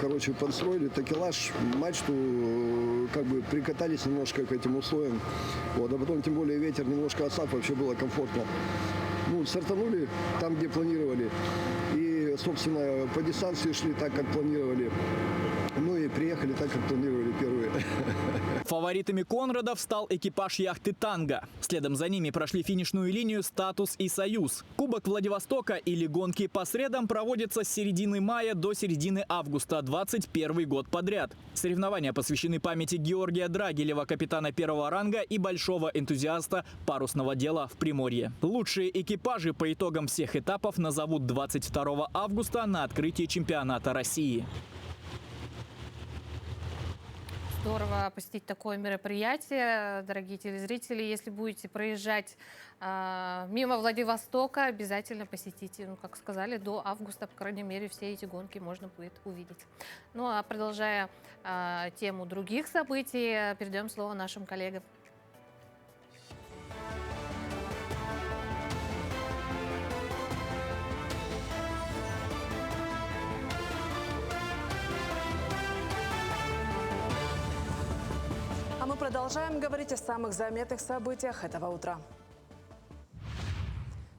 S6: короче, подстроили такелаж, мачту, как бы прикатались немножко к этим условиям. Вот, а потом, тем более, ветер немножко осадок, вообще было комфортно. Ну, стартанули там, где планировали. И, собственно, по дистанции шли так, как планировали. Ну и приехали так, как планировали первые.
S3: Фаворитами Конрадов стал экипаж яхты «Танго». Следом за ними прошли финишную линию «Статус» и «Союз». Кубок Владивостока или гонки по средам проводятся с середины мая до середины августа 21 год подряд. Соревнования посвящены памяти Георгия Драгилева, капитана первого ранга и большого энтузиаста парусного дела в Приморье. Лучшие экипажи по итогам всех этапов назовут 22 августа на открытии чемпионата России.
S1: Здорово посетить такое мероприятие, дорогие телезрители. Если будете проезжать мимо Владивостока, обязательно посетите. Ну, как сказали, до августа, по крайней мере, все эти гонки можно будет увидеть. Ну, а продолжая тему других событий, передаем слово нашим коллегам.
S7: А мы продолжаем говорить о самых заметных событиях этого утра.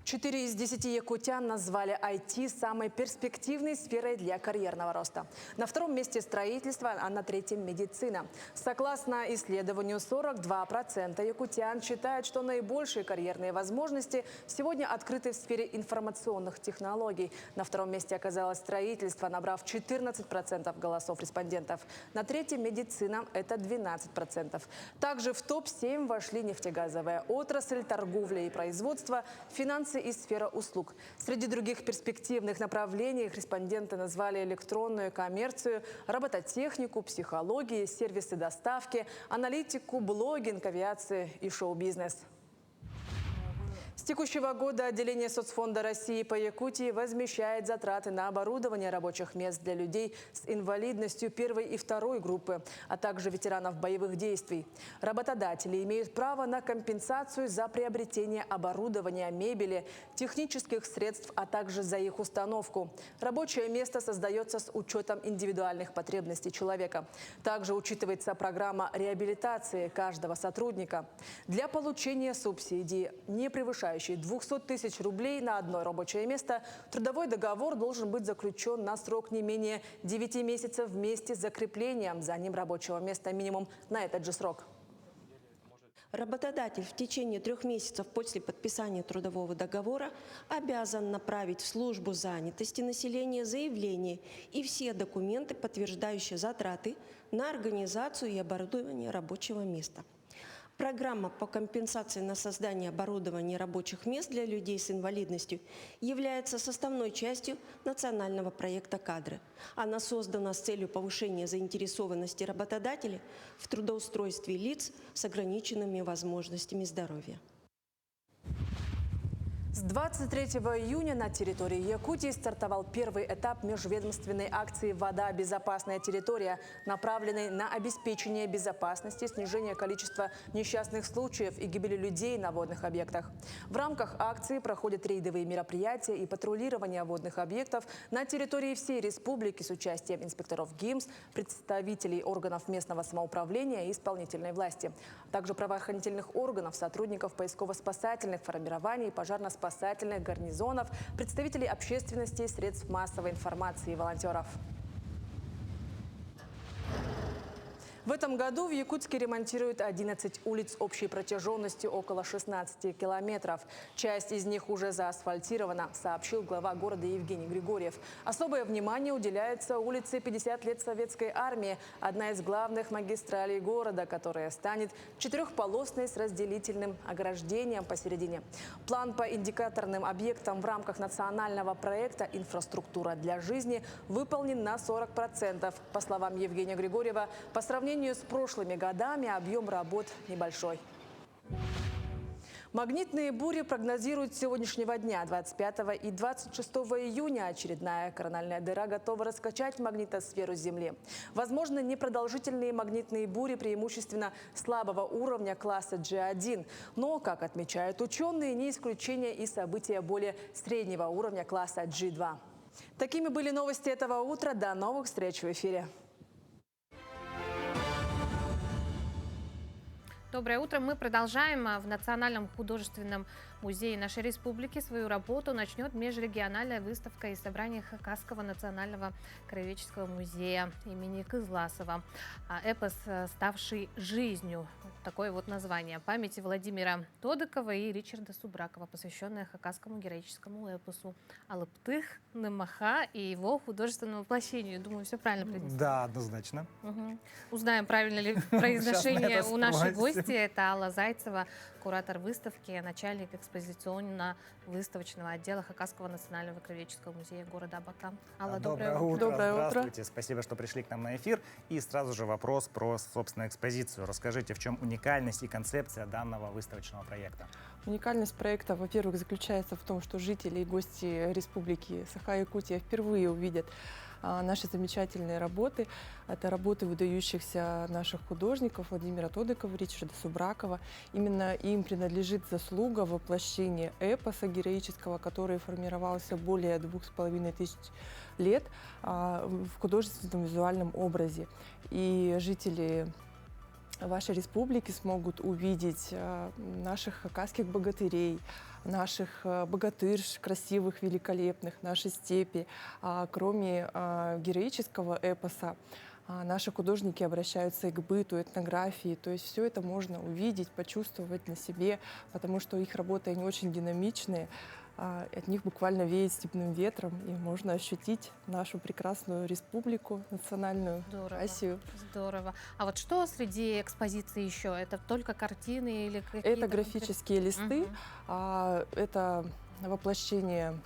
S7: 4 из 10 якутян назвали IT самой перспективной сферой для карьерного роста. На втором месте строительство, а на третьем медицина. Согласно исследованию, 42% якутян считают, что наибольшие карьерные возможности сегодня открыты в сфере информационных технологий. На втором месте оказалось строительство, набрав 14% голосов респондентов. На третьем медицина – это 12%. Также в топ-7 вошли нефтегазовая отрасль, торговля и производство, финансовые финансы и сфера услуг. Среди других перспективных направлений респонденты назвали электронную коммерцию, робототехнику, психологию, сервисы доставки, аналитику, блогинг, авиацию и шоу-бизнес. С текущего года отделение Соцфонда России по Якутии возмещает затраты на оборудование рабочих мест для людей с инвалидностью первой и второй группы, а также ветеранов боевых действий. Работодатели имеют право на компенсацию за приобретение оборудования, мебели, технических средств, а также за их установку. Рабочее место создается с учетом индивидуальных потребностей человека. Также учитывается программа реабилитации каждого сотрудника. Для получения субсидии, не превышающей 200 тысяч рублей на одно рабочее место, трудовой договор должен быть заключен на срок не менее 9 месяцев вместе с закреплением за ним рабочего места минимум на этот же срок.
S4: Работодатель в течение 3 месяцев после подписания трудового договора обязан направить в службу занятости населения заявление и все документы, подтверждающие затраты на организацию и оборудование рабочего места. Программа по компенсации на создание оборудования рабочих мест для людей с инвалидностью является составной частью национального проекта «Кадры». Она создана с целью повышения заинтересованности работодателей в трудоустройстве лиц с ограниченными возможностями здоровья.
S7: С 23 июня на территории Якутии стартовал первый этап межведомственной акции «Вода. Безопасная территория», направленной на обеспечение безопасности, снижение количества несчастных случаев и гибели людей на водных объектах. В рамках акции проходят рейдовые мероприятия и патрулирование водных объектов на территории всей республики с участием инспекторов ГИМС, представителей органов местного самоуправления и исполнительной власти, а также правоохранительных органов, сотрудников поисково-спасательных формирований, пожарно-спасательных гарнизонов, представителей общественности, средств массовой информации и волонтеров. В этом году в Якутске ремонтируют 11 улиц общей протяженностью около 16 километров. Часть из них уже заасфальтирована, сообщил глава города Евгений Григорьев. Особое внимание уделяется улице 50 лет Советской армии, одна из главных магистралей города, которая станет 4-полосной с разделительным ограждением посередине. План по индикаторным объектам в рамках национального проекта «Инфраструктура для жизни» выполнен на 40%. По словам Евгения Григорьева, по сравнению с прошлыми годами объем работ небольшой. Магнитные бури прогнозируют с сегодняшнего дня, 25 и 26 июня. Очередная корональная дыра готова раскачать магнитосферу Земли. Возможно, непродолжительные магнитные бури, преимущественно слабого уровня класса G1. Но, как отмечают ученые, не исключение и события более среднего уровня класса G2. Такими были новости этого утра. До новых встреч в эфире.
S1: Доброе утро. Мы продолжаем. В Национальном художественном музее нашей республики свою работу начнет межрегиональная выставка и собрание Хакасского национального краеведческого музея имени Кызласова. Эпос, ставший жизнью. Такое вот название. Памяти Владимира Тодыкова и Ричарда Субракова, посвященная хакасскому героическому эпосу Алыптых, Немаха и его художественному воплощению. Думаю, все правильно произнесла.
S14: Да, однозначно.
S1: Угу. Узнаем, правильно ли произношение у нашей гости. Это Алла Зайцева, куратор выставки, начальник экспозиционно-выставочного отдела Хакасского национального краеведческого музея города Абакан. Алла, доброе утро.
S14: Доброе утро. Здравствуйте. Спасибо, что пришли к нам на эфир. И сразу же вопрос про, собственно, экспозицию. Расскажите, в чем уникальность и концепция данного выставочного проекта?
S8: Уникальность проекта, во-первых, заключается в том, что жители и гости республики Саха-Якутия впервые увидят наши замечательные работы. Это работы выдающихся наших художников Владимира Тодыкова, Ричарда Субракова. Именно им принадлежит заслуга воплощения эпоса героического, который формировался более 2500 лет в художественном визуальном образе. И жители вашей республики смогут увидеть наших хакасских богатырей, наших богатырш, красивых, великолепных, наши степи. Кроме героического эпоса, наши художники обращаются и к быту, этнографии. То есть все это можно увидеть, почувствовать на себе, потому что их работы, они очень динамичные. От них буквально веет степным ветром, и можно ощутить нашу прекрасную республику, национальную Россию.
S1: Здорово. А вот что среди экспозиции еще? Это только картины или какие-то...
S8: Это графические листы, это воплощение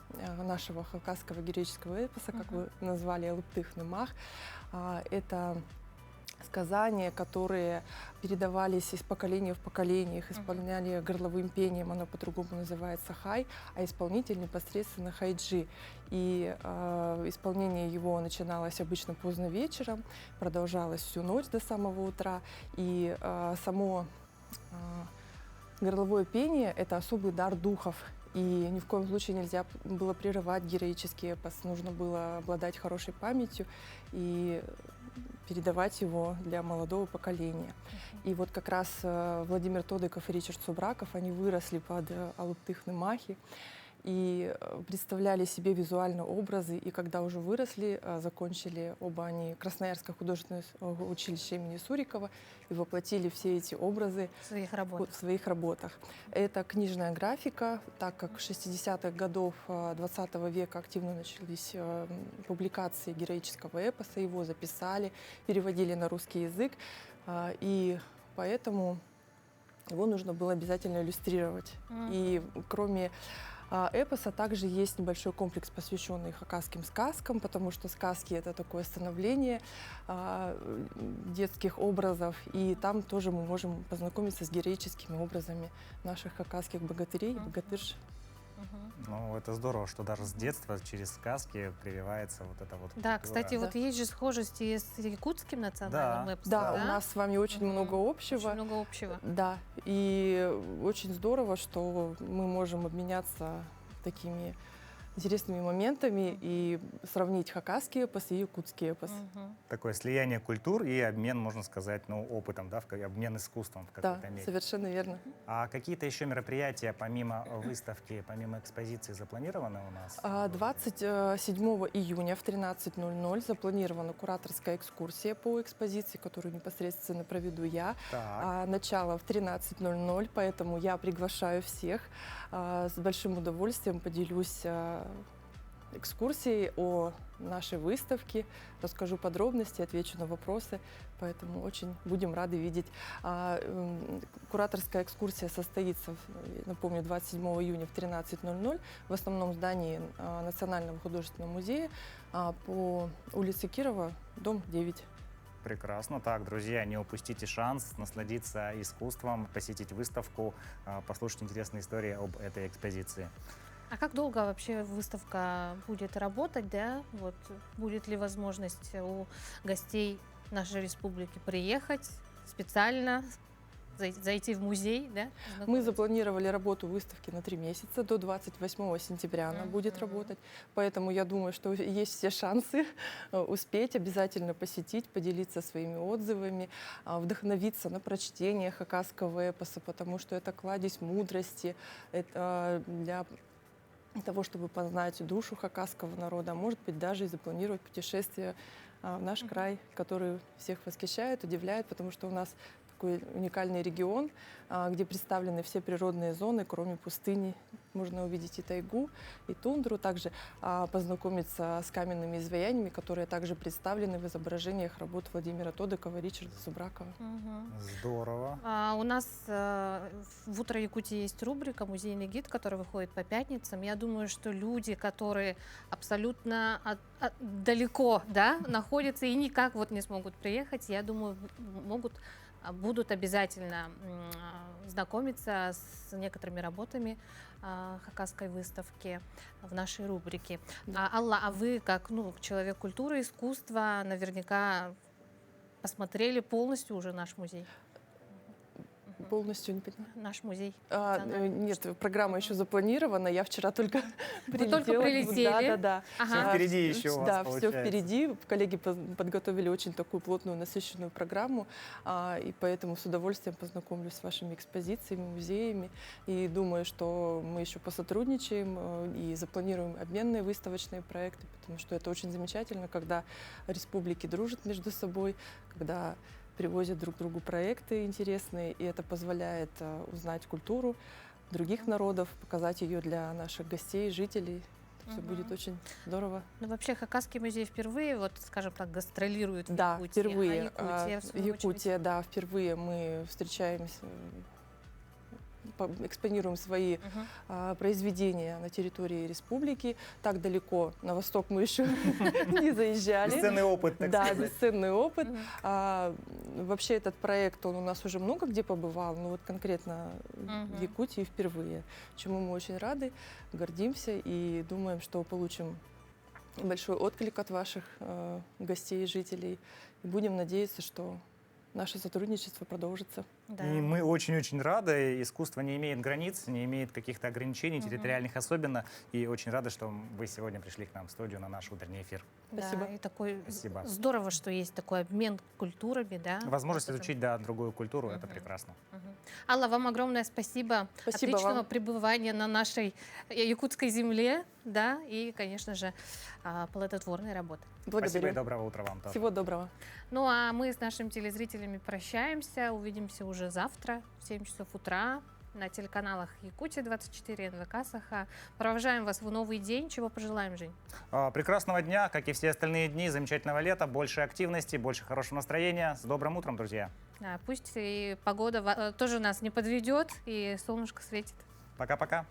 S8: нашего хакасского героического эпоса, как вы назвали, «Алыптых нымах». Это сказания, которые передавались из поколения в поколение, их исполняли горловым пением, оно по-другому называется хай, а исполнитель непосредственно хайджи. И исполнение его начиналось обычно поздно вечером, продолжалось всю ночь до самого утра, и само горловое пение — это особый дар духов. И ни в коем случае нельзя было прерывать героический эпос. Нужно было обладать хорошей памятью и передавать его для молодого поколения. И вот как раз Владимир Тодыков и Ричард Субраков, они выросли под «Алыптых нымахи» и представляли себе визуально образы. И когда уже выросли, закончили оба они Красноярское художественное училище имени Сурикова и воплотили все эти образы
S1: в своих работах.
S8: Это книжная графика, так как с 60-х годов 20 века активно начались публикации героического эпоса, его записали, переводили на русский язык, и поэтому его нужно было обязательно иллюстрировать. И кроме эпоса также есть небольшой комплекс, посвященный хакасским сказкам, потому что сказки — это такое становление детских образов, и там тоже мы можем познакомиться с героическими образами наших хакасских богатырей и богатырш.
S14: Ну, это здорово, что даже с детства через сказки прививается вот это вот.
S1: Да,
S14: культура.
S1: кстати, вот есть же схожести с якутским национальным эпосом.
S8: Да, у нас с вами очень много общего.
S1: Очень много общего.
S8: Да, и очень здорово, что мы можем обменяться такими интересными моментами и сравнить хакасский эпос и якутский эпос.
S14: Такое слияние культур и обмен, можно сказать, ну, опытом, да, обмен искусством в какой-то
S8: Да,
S14: мере.
S8: совершенно верно.
S14: А какие-то еще мероприятия, помимо выставки, помимо экспозиции, запланированы у нас?
S8: 27 июня в 13:00 запланирована кураторская экскурсия по экспозиции, которую непосредственно проведу я. Начало в 13:00, поэтому я приглашаю всех. С большим удовольствием поделюсь экскурсией о нашей выставке, расскажу подробности, отвечу на вопросы, поэтому очень будем рады видеть. Кураторская экскурсия состоится, напомню, 27 июня в 13:00 в основном здании Национального художественного музея по улице Кирова, дом 9.
S14: Прекрасно. Так, друзья, не упустите шанс насладиться искусством, посетить выставку, послушать интересные истории об этой экспозиции.
S1: А как долго вообще выставка будет работать, да? Вот будет ли возможность у гостей нашей республики приехать специально, зайти в музей, да?
S8: Мы запланировали работу выставки на 3 месяца, до 28 сентября она будет работать, поэтому я думаю, что есть все шансы успеть, обязательно посетить, поделиться своими отзывами, вдохновиться на прочтение хакасского эпоса, потому что это кладезь мудрости, это для того, чтобы познать душу хакасского народа, а может быть, даже и запланировать путешествие в наш край, который всех восхищает, удивляет, потому что у нас такой уникальный регион, где представлены все природные зоны, кроме пустыни. Можно увидеть и тайгу, и тундру, также познакомиться с каменными изваяниями, которые также представлены в изображениях работ Владимира Тодыкова и Ричарда Субракова.
S14: Здорово.
S1: У нас в «Утро Якутии» есть рубрика «Музейный гид», который выходит по пятницам. Я думаю, что люди, которые абсолютно далеко, да, находятся и никак вот не смогут приехать, я думаю, будут обязательно знакомиться с некоторыми работами хакасской выставки в нашей рубрике. Алла, а вы, как человек культуры, искусства, наверняка посмотрели полностью уже наш музей?
S8: Полностью не поняла.
S1: Наш музей.
S8: Нет, программа еще запланирована. Я вчера только прилетела.
S1: Только прилетели?
S8: Да.
S14: Все впереди еще у вас,
S8: Да,
S14: получается.
S8: все впереди. Коллеги подготовили очень такую плотную, насыщенную программу, и поэтому с удовольствием познакомлюсь с вашими экспозициями, музеями. И думаю, что мы еще посотрудничаем и запланируем обменные выставочные проекты, потому что это очень замечательно, когда республики дружат между собой, когда привозят друг другу проекты интересные, и это позволяет узнать культуру других народов, показать ее для наших гостей, жителей. Все будет очень здорово.
S1: Ну, вообще, Хакасский музей впервые, вот, скажем так, гастролирует в
S8: Да,
S1: Якутии.
S8: впервые.
S1: А Якутия, в свою
S8: Якутия, да, впервые мы встречаемся экспонируем свои произведения на территории республики. Так далеко на восток мы еще не заезжали.
S14: Бесценный опыт, так
S8: Да,
S14: сказать.
S8: бесценный опыт. Вообще этот проект, он у нас уже много где побывал, но вот конкретно в Якутии впервые, чему мы очень рады, гордимся и думаем, что получим большой отклик от ваших гостей и жителей. И будем надеяться, что наше сотрудничество продолжится.
S14: И мы очень-очень рады. Искусство не имеет границ, не имеет каких-то ограничений, территориальных особенно. И очень рады, что вы сегодня пришли к нам в студию на наш утренний эфир.
S8: Спасибо.
S1: Да, и такой
S14: Спасибо.
S1: здорово, что есть такой обмен культурами, да.
S14: Возможность изучить, да, другую культуру, это прекрасно.
S1: Алла, вам огромное спасибо.
S8: Спасибо
S1: Отличного
S8: вам.
S1: пребывания на нашей якутской земле, да, и, конечно же, плодотворной работы.
S14: Спасибо и доброго утра вам тоже.
S8: Всего доброго.
S1: Ну а мы с нашими телезрителями прощаемся. Увидимся уже завтра в 7 часов утра на телеканалах Якутия 24, НВК Саха. Провожаем вас в новый день. Чего пожелаем, Жень?
S14: Прекрасного дня, как и все остальные дни, замечательного лета, больше активности, больше хорошего настроения. С добрым утром, друзья.
S1: Пусть и погода тоже нас не подведет, и солнышко светит.
S14: Пока-пока.